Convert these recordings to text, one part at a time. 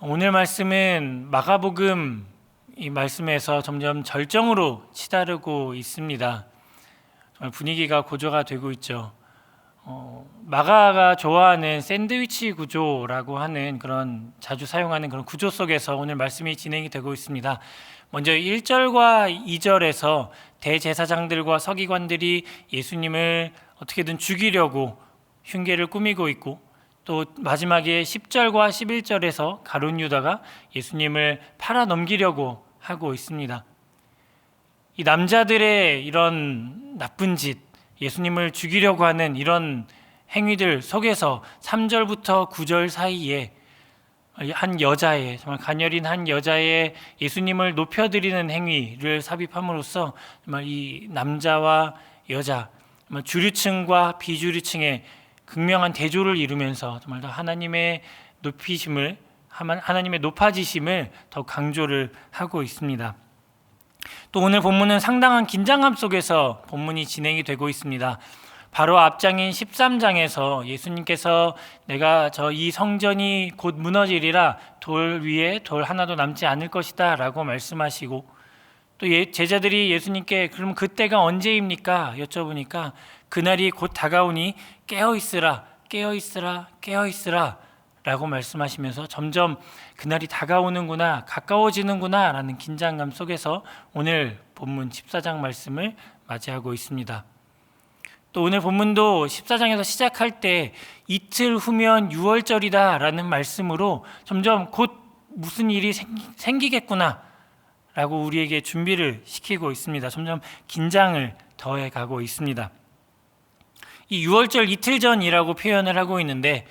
오늘 말씀은 마가복음 이 말씀에서 점점 절정으로 치달으고 있습니다. 정말 분위기가 고조가 되고 있죠. 마가가 좋아하는 샌드위치 구조라고 하는 그런 자주 사용하는 그런 구조 속에서 오늘 말씀이 진행이 되고 있습니다. 먼저 1절과 2절에서 대제사장들과 서기관들이 예수님을 어떻게든 죽이려고 흉계를 꾸미고 있고, 또 마지막에 10절과 11절에서 가룟 유다가 예수님을 팔아 넘기려고 하고 있습니다. 이 남자들의 이런 나쁜 짓, 예수님을 죽이려고 하는 이런 행위들 속에서 3절부터 9절 사이에 한 여자의, 정말 가녀린 한 여자의 예수님을 높여드리는 행위를 삽입함으로써 정말 이 남자와 여자, 정말 주류층과 비주류층의 극명한 대조를 이루면서 정말 더 하나님의 높이심을, 하나님의 높아지심을 더 강조를 하고 있습니다. 또 오늘 본문은 상당한 긴장감 속에서 본문이 진행이 되고 있습니다. 바로 앞장인 13장에서 예수님께서 내가 이 성전이 곧 무너지리라, 돌 위에 돌 하나도 남지 않을 것이다 라고 말씀하시고, 또 제자들이 예수님께 그럼 그때가 언제입니까? 여쭤보니까 그날이 곧 다가오니 깨어있으라, 깨어있으라, 깨어있으라 라고 말씀하시면서 점점 그날이 다가오는구나, 가까워지는구나 라는 긴장감 속에서 오늘 본문 14장 말씀을 맞이하고 있습니다. 또 오늘 본문도 14장에서 시작할 때 이틀 후면 유월절이다 라는 말씀으로 점점 곧 무슨 일이 생기겠구나 라고 우리에게 준비를 시키고 있습니다. 점점 긴장을 더해가고 있습니다. 이 유월절 이틀 전이라고 표현을 하고 있는데,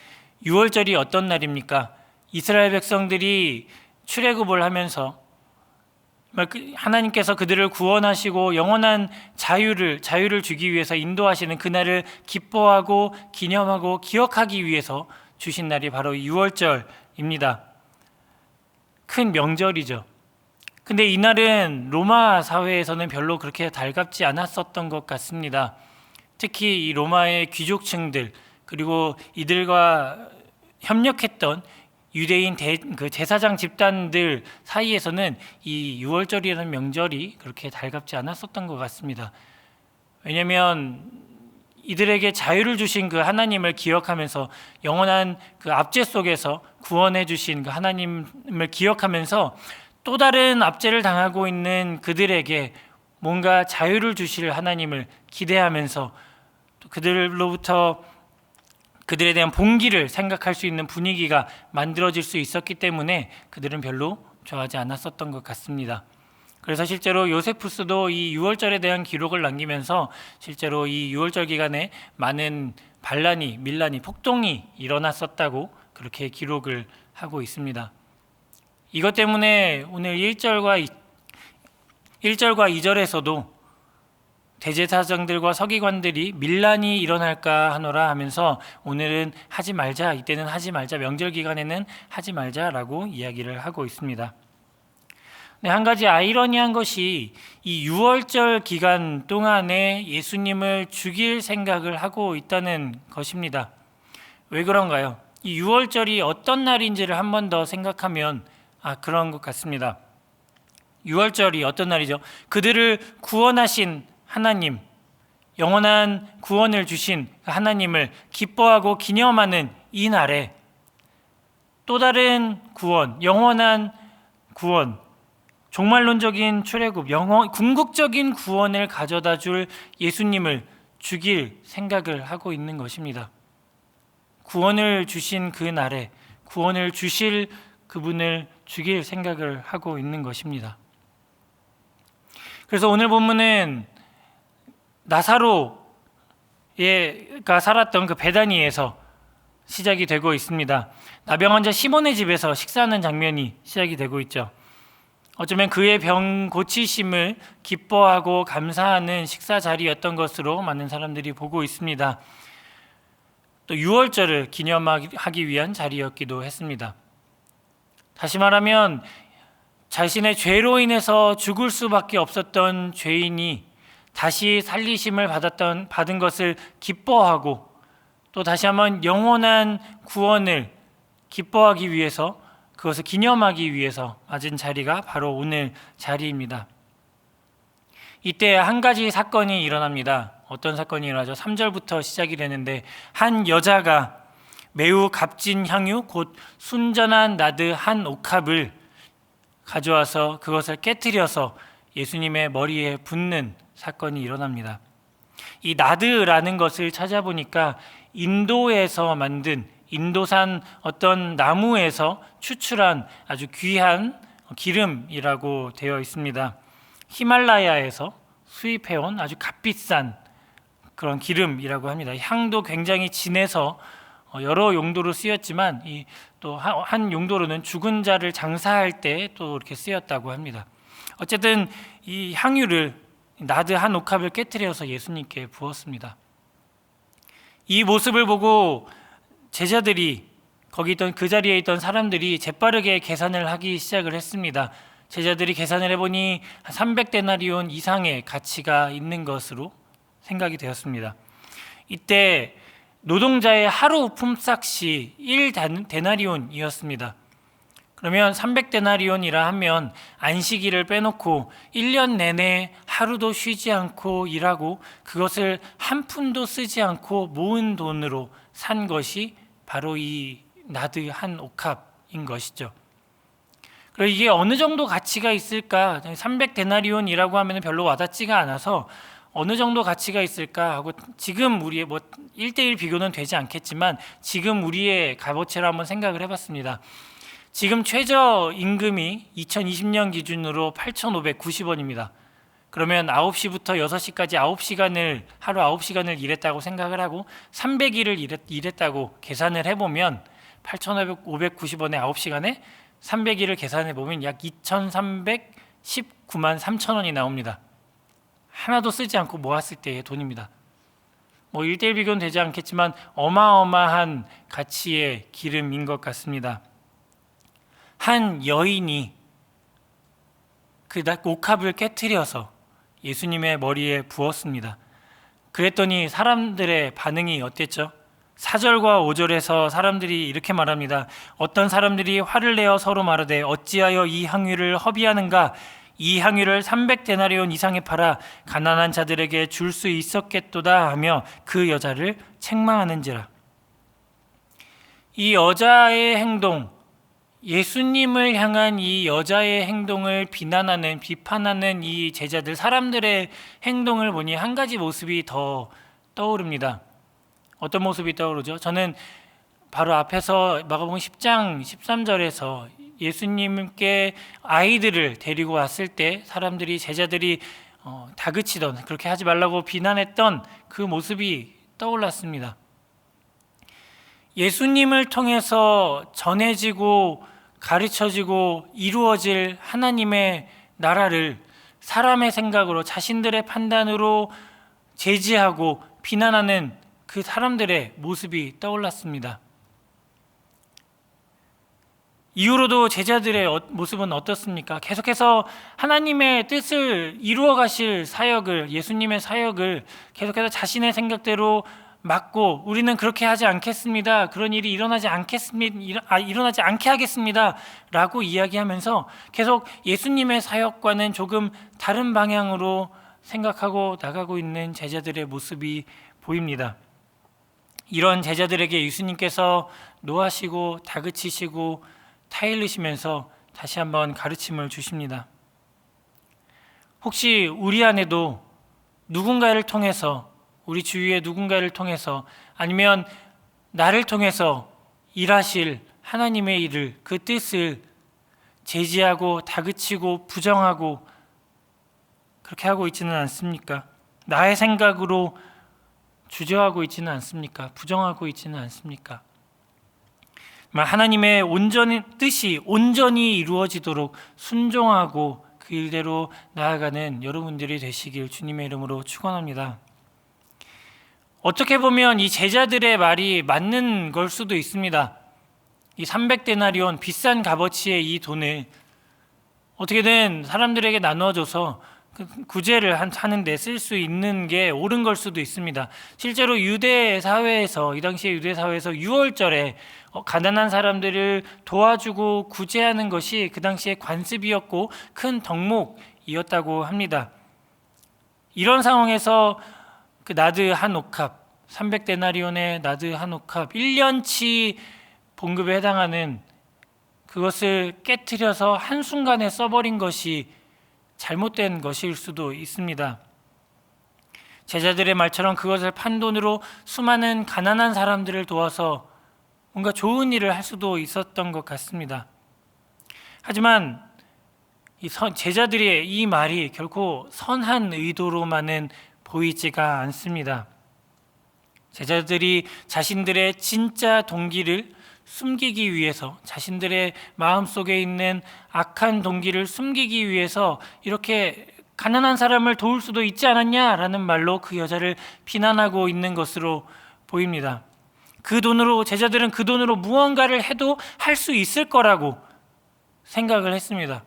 유월절이 어떤 날입니까? 이스라엘 백성들이 출애굽을 하면서 하나님께서 그들을 구원하시고 영원한 자유를 주기 위해서 인도하시는 그날을 기뻐하고 기념하고 기억하기 위해서 주신 날이 바로 유월절입니다. 큰 명절이죠. 근데 이날은 로마 사회에서는 별로 그렇게 달갑지 않았었던 것 같습니다. 특히 이 로마의 귀족층들, 그리고 이들과 협력했던 유대인 제사장 집단들 사이에서는 이 유월절이라는 명절이 그렇게 달갑지 않았었던 것 같습니다. 왜냐하면 이들에게 자유를 주신 그 하나님을 기억하면서, 영원한 그 압제 속에서 구원해 주신 그 하나님을 기억하면서 또 다른 압제를 당하고 있는 그들에게 뭔가 자유를 주실 하나님을 기대하면서 또 그들로부터 그들에 대한 봉기를 생각할 수 있는 분위기가 만들어질 수 있었기 때문에 그들은 별로 좋아하지 않았었던 것 같습니다. 그래서 실제로 요세푸스도 이 유월절에 대한 기록을 남기면서 실제로 이 유월절 기간에 많은 반란이, 밀란이, 폭동이 일어났었다고 그렇게 기록을 하고 있습니다. 이것 때문에 오늘 1절과 2절에서도 대제사장들과 서기관들이 밀란이 일어날까 하노라 하면서 오늘은 하지 말자, 이때는 하지 말자, 명절 기간에는 하지 말자라고 이야기를 하고 있습니다. 네, 한 가지 아이러니한 것이 이 유월절 기간 동안에 예수님을 죽일 생각을 하고 있다는 것입니다. 왜 그런가요? 이 유월절이 어떤 날인지를 한 번 더 생각하면 그런 것 같습니다. 유월절이 어떤 날이죠? 그들을 구원하신 하나님, 영원한 구원을 주신 하나님을 기뻐하고 기념하는 이 날에 또 다른 구원, 영원한 구원, 종말론적인 출애굽, 궁극적인 구원을 가져다 줄 예수님을 죽일 생각을 하고 있는 것입니다. 구원을 주신 그 날에 구원을 주실 그분을 죽일 생각을 하고 있는 것입니다. 그래서 오늘 본문은 나사로가 살았던 그 베다니에서 시작이 되고 있습니다. 나병 환자 시몬의 집에서 식사하는 장면이 시작이 되고 있죠. 어쩌면 그의 병 고치심을 기뻐하고 감사하는 식사 자리였던 것으로 많은 사람들이 보고 있습니다. 또 유월절을 기념하기 위한 자리였기도 했습니다. 다시 말하면 자신의 죄로 인해서 죽을 수밖에 없었던 죄인이 다시 살리심을 받은 것을 기뻐하고, 또 다시 한번 영원한 구원을 기뻐하기 위해서 그것을 기념하기 위해서 맞은 자리가 바로 오늘 자리입니다. 이때 한 가지 사건이 일어납니다. 어떤 사건이 일어나죠? 3절부터 시작이 되는데, 한 여자가 매우 값진 향유 곧 순전한 나드 한 옥합을 가져와서 그것을 깨뜨려서 예수님의 머리에 붓는 사건이 일어납니다. 이 나드라는 것을 찾아보니까 인도에서 만든, 인도산 어떤 나무에서 추출한 아주 귀한 기름이라고 되어 있습니다. 히말라야에서 수입해온 아주 값비싼 그런 기름이라고 합니다. 향도 굉장히 진해서 여러 용도로 쓰였지만 또 한 용도로는 죽은 자를 장사할 때 또 이렇게 쓰였다고 합니다. 어쨌든 이 향유를, 나드 한 옥합을 깨뜨려서 예수님께 부었습니다. 이 모습을 보고 제자들이, 거기 있던 그 자리에 있던 사람들이 재빠르게 계산을 하기 시작을 했습니다. 제자들이 계산을 해보니 300데나리온 이상의 가치가 있는 것으로 생각이 되었습니다. 이때 노동자의 하루 품삯이 1데나리온이었습니다. 그러면 300데나리온이라 하면 안식일을 빼놓고 1년 내내 하루도 쉬지 않고 일하고 그것을 한 푼도 쓰지 않고 모은 돈으로 산 것이 바로 이 나드 한 옥합인 것이죠. 그리고 이게 어느 정도 가치가 있을까? 300데나리온이라고 하면 별로 와닿지가 않아서 어느 정도 가치가 있을까 하고, 지금 우리의 1대1 비교는 되지 않겠지만 지금 우리의 값어치를 한번 생각을 해봤습니다. 지금 최저 임금이 2020년 기준으로 8,590원입니다. 그러면 9시부터 6시까지 9시간을, 하루 9시간을 일했다고 생각을 하고 300일을 일했다고 계산을 해보면 8,590원에 9시간에 300일을 계산해 보면 약 2,319만 3천 원이 나옵니다. 하나도 쓰지 않고 모았을 때의 돈입니다. 1대1 비교는 되지 않겠지만 어마어마한 가치의 기름인 것 같습니다. 한 여인이 그 옥합을 깨뜨려서 예수님의 머리에 부었습니다. 그랬더니 사람들의 반응이 어땠죠? 4절과 5절에서 사람들이 이렇게 말합니다. 어떤 사람들이 화를 내어 서로 말하되 어찌하여 이 향유를 허비하는가? 이 향유를 300데나리온 이상에 팔아 가난한 자들에게 줄 수 있었겠도다 하며 그 여자를 책망하는지라. 이 여자의 행동, 예수님을 향한 이 여자의 행동을 비난하는, 비판하는 이 제자들, 사람들의 행동을 보니 한 가지 모습이 더 떠오릅니다. 어떤 모습이 떠오르죠? 저는 바로 앞에서 마가복음 10장 13절에서 예수님께 아이들을 데리고 왔을 때 사람들이, 제자들이 다그치던, 그렇게 하지 말라고 비난했던 그 모습이 떠올랐습니다. 예수님을 통해서 전해지고 가르쳐지고 이루어질 하나님의 나라를 사람의 생각으로, 자신들의 판단으로 제지하고 비난하는 그 사람들의 모습이 떠올랐습니다. 이후로도 제자들의 모습은 어떻습니까? 계속해서 하나님의 뜻을 이루어 가실 사역을, 예수님의 사역을 계속해서 자신의 생각대로 맞고, 우리는 그렇게 하지 않겠습니다, 그런 일이 일어나지 않게 하겠습니다 라고 이야기하면서 계속 예수님의 사역과는 조금 다른 방향으로 생각하고 나가고 있는 제자들의 모습이 보입니다. 이런 제자들에게 예수님께서 노하시고 다그치시고 타일르시면서 다시 한번 가르침을 주십니다. 혹시 우리 안에도 누군가를 통해서, 우리 주위의 누군가를 통해서, 아니면 나를 통해서 일하실 하나님의 일을, 그 뜻을 제지하고 다그치고 부정하고 그렇게 하고 있지는 않습니까? 나의 생각으로 주저하고 있지는 않습니까? 부정하고 있지는 않습니까? 하나님의 뜻이 온전히 이루어지도록 순종하고 그 일대로 나아가는 여러분들이 되시길 주님의 이름으로 축원합니다. 어떻게 보면 이 제자들의 말이 맞는 걸 수도 있습니다. 이 300데나리온, 비싼 값어치의 이 돈을 어떻게든 사람들에게 나누어줘서 구제를 하는데 쓸 수 있는 게 옳은 걸 수도 있습니다. 실제로 유대 사회에서, 이 당시에 유대 사회에서 유월절에 가난한 사람들을 도와주고 구제하는 것이 그 당시에 관습이었고 큰 덕목이었다고 합니다. 이런 상황에서 그 나드 한 옥합, 300데나리온의 나드 한 옥합, 1년치 봉급에 해당하는 그것을 깨트려서 한순간에 써버린 것이 잘못된 것일 수도 있습니다. 제자들의 말처럼 그것을 판돈으로 수많은 가난한 사람들을 도와서 뭔가 좋은 일을 할 수도 있었던 것 같습니다. 하지만 제자들의 이 말이 결코 선한 의도로만은 보이지가 않습니다. 제자들이 자신들의 진짜 동기를 숨기기 위해서, 자신들의 마음속에 있는 악한 동기를 숨기기 위해서 이렇게 가난한 사람을 도울 수도 있지 않았냐라는 말로 그 여자를 비난하고 있는 것으로 보입니다. 제자들은 그 돈으로 무언가를 해도 할 수 있을 거라고 생각을 했습니다.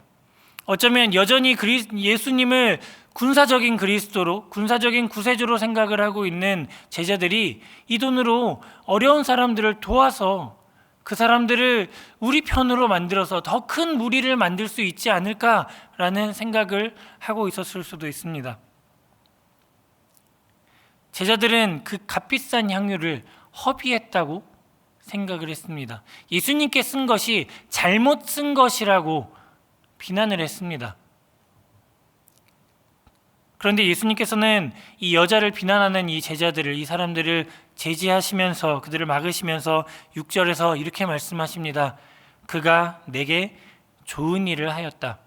어쩌면 여전히 예수님을 군사적인 그리스도로, 군사적인 구세주로 생각을 하고 있는 제자들이 이 돈으로 어려운 사람들을 도와서 그 사람들을 우리 편으로 만들어서 더 큰 무리를 만들 수 있지 않을까라는 생각을 하고 있었을 수도 있습니다. 제자들은 그 값비싼 향유를 허비했다고 생각을 했습니다. 예수님께 쓴 것이 잘못 쓴 것이라고 비난을 했습니다. 그런데 예수님께서는 이 여자를 비난하는 이 제자들을, 이 사람들을 제지하시면서, 그들을 막으시면서 6절에서 이렇게 말씀하십니다. 그가 내게 좋은 일을 하였다.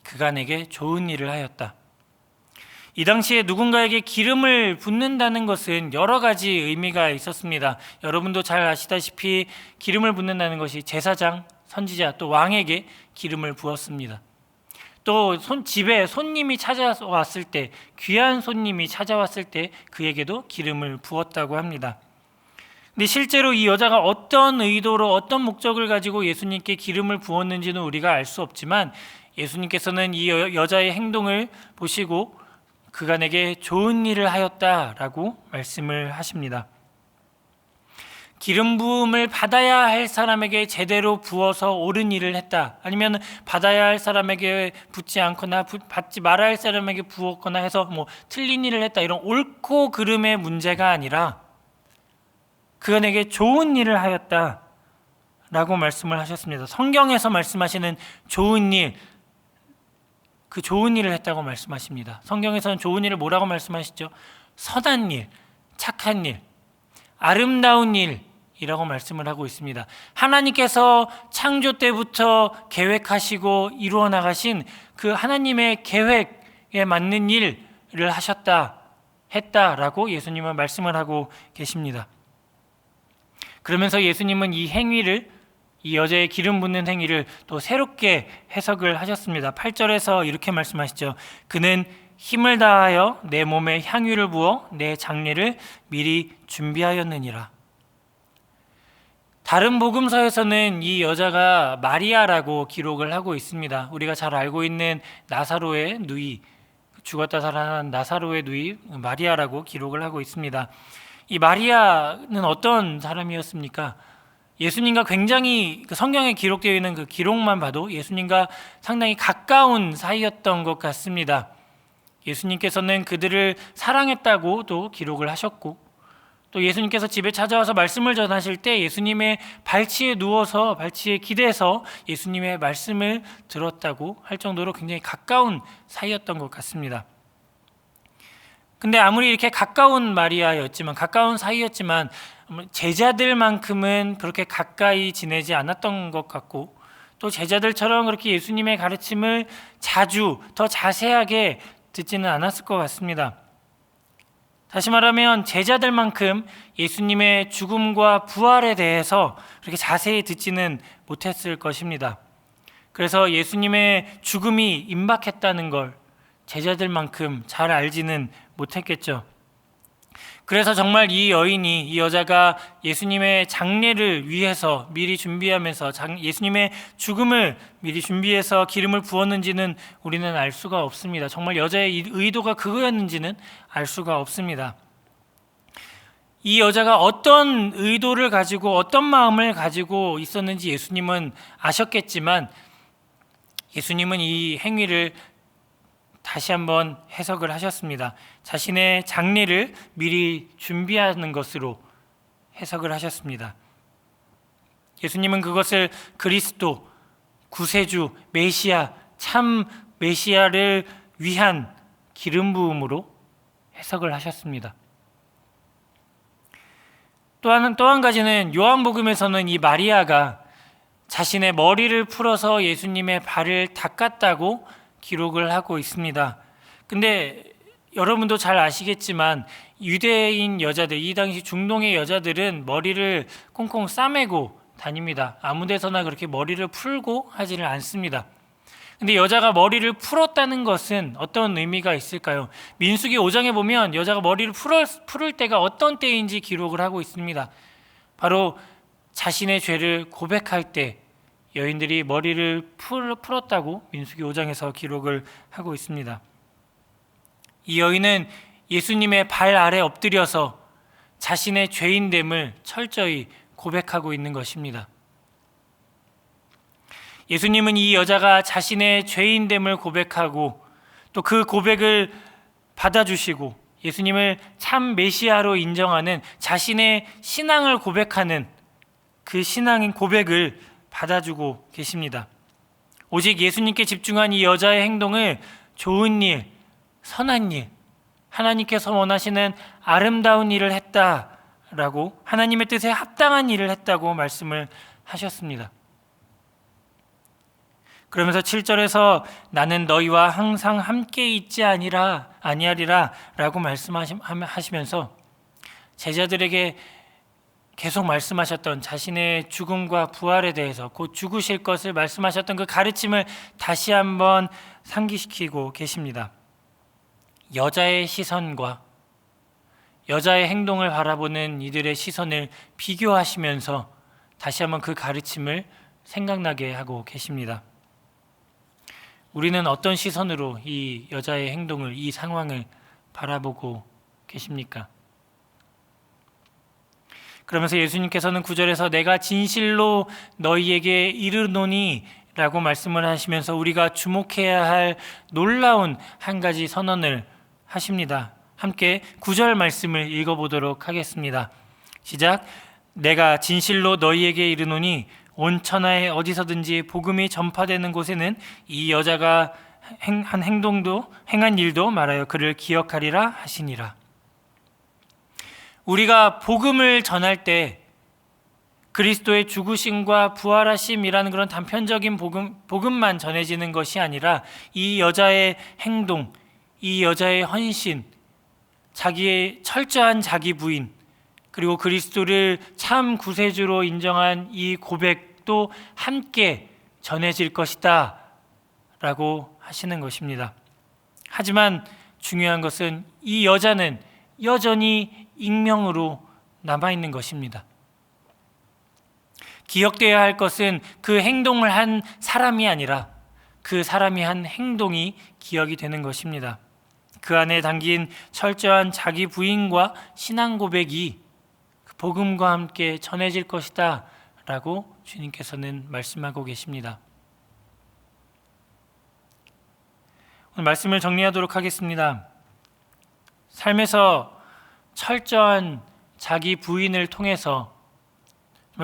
그가 내게 좋은 일을 하였다. 이 당시에 누군가에게 기름을 붓는다는 것은 여러 가지 의미가 있었습니다. 여러분도 잘 아시다시피 기름을 붓는다는 것이 제사장, 선지자, 또 왕에게 기름을 부었습니다. 또 집에 손님이 찾아왔을 때, 귀한 손님이 찾아왔을 때 그에게도 기름을 부었다고 합니다. 근데 실제로 이 여자가 어떤 의도로, 어떤 목적을 가지고 예수님께 기름을 부었는지는 우리가 알 수 없지만 예수님께서는 이 여자의 행동을 보시고 그가 내게 좋은 일을 하였다라고 말씀을 하십니다. 기름 부음을 받아야 할 사람에게 제대로 부어서 옳은 일을 했다, 아니면 받아야 할 사람에게 붓지 않거나 받지 말아야 할 사람에게 부었거나 해서 틀린 일을 했다, 이런 옳고 그름의 문제가 아니라 그가 내게 좋은 일을 하였다 라고 말씀을 하셨습니다. 성경에서 말씀하시는 좋은 일, 그 좋은 일을 했다고 말씀하십니다. 성경에서는 좋은 일을 뭐라고 말씀하시죠? 선한 일, 착한 일, 아름다운 일이라고 말씀을 하고 있습니다. 하나님께서 창조 때부터 계획하시고 이루어 나가신 그 하나님의 계획에 맞는 일을 했다라고 예수님은 말씀을 하고 계십니다. 그러면서 예수님은 이 행위를, 이 여자의 기름 붓는 행위를 또 새롭게 해석을 하셨습니다. 8절에서 이렇게 말씀하시죠. 그는 힘을 다하여 내 몸에 향유를 부어 내 장례를 미리 준비하였느니라. 다른 복음서에서는 이 여자가 마리아라고 기록을 하고 있습니다. 우리가 잘 알고 있는 나사로의 누이, 죽었다 살아난 나사로의 누이 마리아라고 기록을 하고 있습니다. 이 마리아는 어떤 사람이었습니까? 예수님과 굉장히 성경에 기록되어 있는 그 기록만 봐도 예수님과 상당히 가까운 사이였던 것 같습니다. 예수님께서는 그들을 사랑했다고도 기록을 하셨고, 또 예수님께서 집에 찾아와서 말씀을 전하실 때 예수님의 발치에 누워서, 발치에 기대서 예수님의 말씀을 들었다고 할 정도로 굉장히 가까운 사이였던 것 같습니다. 근데 아무리 이렇게 가까운 가까운 사이였지만 제자들만큼은 그렇게 가까이 지내지 않았던 것 같고, 또 제자들처럼 그렇게 예수님의 가르침을 자주 더 자세하게 듣지는 않았을 것 같습니다. 다시 말하면 제자들만큼 예수님의 죽음과 부활에 대해서 그렇게 자세히 듣지는 못했을 것입니다. 그래서 예수님의 죽음이 임박했다는 걸 제자들만큼 잘 알지는 못했겠죠. 그래서 정말 이 여자가 예수님의 장례를 위해서 미리 준비하면서 예수님의 죽음을 미리 준비해서 기름을 부었는지는 우리는 알 수가 없습니다. 정말 여자의 의도가 그거였는지는 알 수가 없습니다. 이 여자가 어떤 의도를 가지고 어떤 마음을 가지고 있었는지 예수님은 아셨겠지만 예수님은 이 행위를 다시 한번 해석을 하셨습니다. 자신의 장례를 미리 준비하는 것으로 해석을 하셨습니다. 예수님은 그것을 그리스도, 구세주, 메시아, 참 메시아를 위한 기름 부음으로 해석을 하셨습니다. 또 한 가지는 요한복음에서는 이 마리아가 자신의 머리를 풀어서 예수님의 발을 닦았다고 기록을 하고 있습니다. 근데 여러분도 잘 아시겠지만 유대인 여자들, 이 당시 중동의 여자들은 머리를 꽁꽁 싸매고 다닙니다. 아무 데서나 그렇게 머리를 풀고 하지를 않습니다. 근데 여자가 머리를 풀었다는 것은 어떤 의미가 있을까요? 민수기 5장에 보면 여자가 머리를 풀을 때가 어떤 때인지 기록을 하고 있습니다. 바로 자신의 죄를 고백할 때 여인들이 머리를 풀었다고 민수기 5장에서 기록을 하고 있습니다. 이 여인은 예수님의 발 아래 엎드려서 자신의 죄인됨을 철저히 고백하고 있는 것입니다. 예수님은 이 여자가 자신의 죄인됨을 고백하고 또 그 고백을 받아주시고 예수님을 참 메시아로 인정하는 자신의 신앙을 고백하는 그 신앙인 고백을 받아주고 계십니다. 오직 예수님께 집중한 이 여자의 행동을 좋은 일, 선한 일, 하나님께서 원하시는 아름다운 일을 했다라고, 하나님의 뜻에 합당한 일을 했다고 말씀을 하셨습니다. 그러면서 7절에서 나는 너희와 항상 함께 있지 아니하리라 라고 말씀하시면서 제자들에게 계속 말씀하셨던 자신의 죽음과 부활에 대해서, 곧 죽으실 것을 말씀하셨던 그 가르침을 다시 한번 상기시키고 계십니다. 여자의 시선과 여자의 행동을 바라보는 이들의 시선을 비교하시면서 다시 한번 그 가르침을 생각나게 하고 계십니다. 우리는 어떤 시선으로 이 여자의 행동을, 이 상황을 바라보고 계십니까? 그러면서 예수님께서는 9절에서 내가 진실로 너희에게 이르노니 라고 말씀을 하시면서 우리가 주목해야 할 놀라운 한 가지 선언을 하십니다. 함께 9절 말씀을 읽어보도록 하겠습니다. 시작. 내가 진실로 너희에게 이르노니 온 천하에 어디서든지 복음이 전파되는 곳에는 이 여자가 행한 일도 말하여 그를 기억하리라 하시니라. 우리가 복음을 전할 때 그리스도의 죽으심과 부활하심이라는 그런 단편적인 복음만 전해지는 것이 아니라 이 여자의 행동, 이 여자의 헌신, 자기의 철저한 자기 부인, 그리고 그리스도를 참 구세주로 인정한 이 고백도 함께 전해질 것이다 라고 하시는 것입니다. 하지만 중요한 것은 이 여자는 여전히 익명으로 남아있는 것입니다. 기억되어야 할 것은 그 행동을 한 사람이 아니라 그 사람이 한 행동이 기억이 되는 것입니다. 그 안에 담긴 철저한 자기 부인과 신앙 고백이 복음과 함께 전해질 것이다 라고 주님께서는 말씀하고 계십니다. 오늘 말씀을 정리하도록 하겠습니다. 삶에서 철저한 자기 부인을 통해서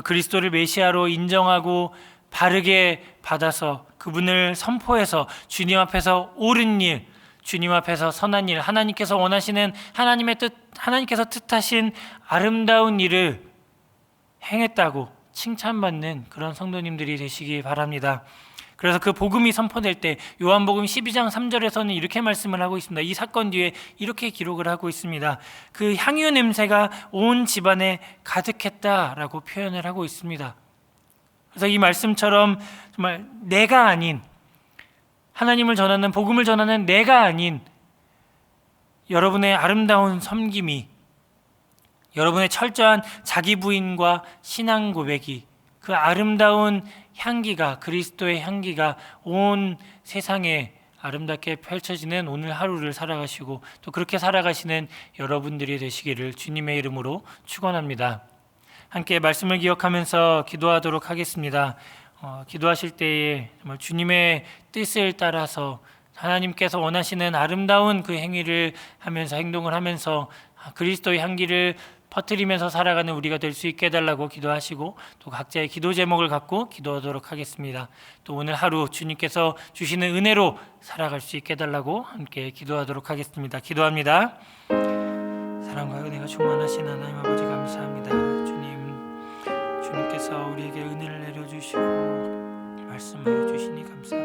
그리스도를 메시아로 인정하고 바르게 받아서 그분을 선포해서 주님 앞에서 옳은 일, 주님 앞에서 선한 일, 하나님께서 원하시는 하나님께서 뜻하신 아름다운 일을 행했다고 칭찬받는 그런 성도님들이 되시기 바랍니다. 그래서 그 복음이 선포될 때 요한복음 12장 3절에서는 이렇게 말씀을 하고 있습니다. 이 사건 뒤에 이렇게 기록을 하고 있습니다. 그 향유 냄새가 온 집안에 가득했다라고 표현을 하고 있습니다. 그래서 이 말씀처럼 정말 내가 아닌, 하나님을 전하는, 복음을 전하는 내가 아닌 여러분의 아름다운 섬김이 여러분의 철저한 자기 부인과 신앙 고백이, 그 아름다운 향기가, 그리스도의 향기가 온 세상에 아름답게 펼쳐지는 오늘 하루를 살아가시고 또 그렇게 살아가시는 여러분들이 되시기를 주님의 이름으로 축원합니다. 함께 말씀을 기억하면서 기도하도록 하겠습니다. 기도하실 때에 정말 주님의 뜻을 따라서 하나님께서 원하시는 아름다운 그 행위를 하면서, 행동을 하면서 그리스도의 향기를 퍼뜨리면서 살아가는 우리가 될 수 있게 해달라고 기도하시고, 또 각자의 기도 제목을 갖고 기도하도록 하겠습니다. 또 오늘 하루 주님께서 주시는 은혜로 살아갈 수 있게 해달라고 함께 기도하도록 하겠습니다. 기도합니다. 사랑과 은혜가 충만하신 하나님 아버지, 감사합니다. 주님께서 우리에게 은혜를 내려주시고 말씀하여 주시니 감사합니다.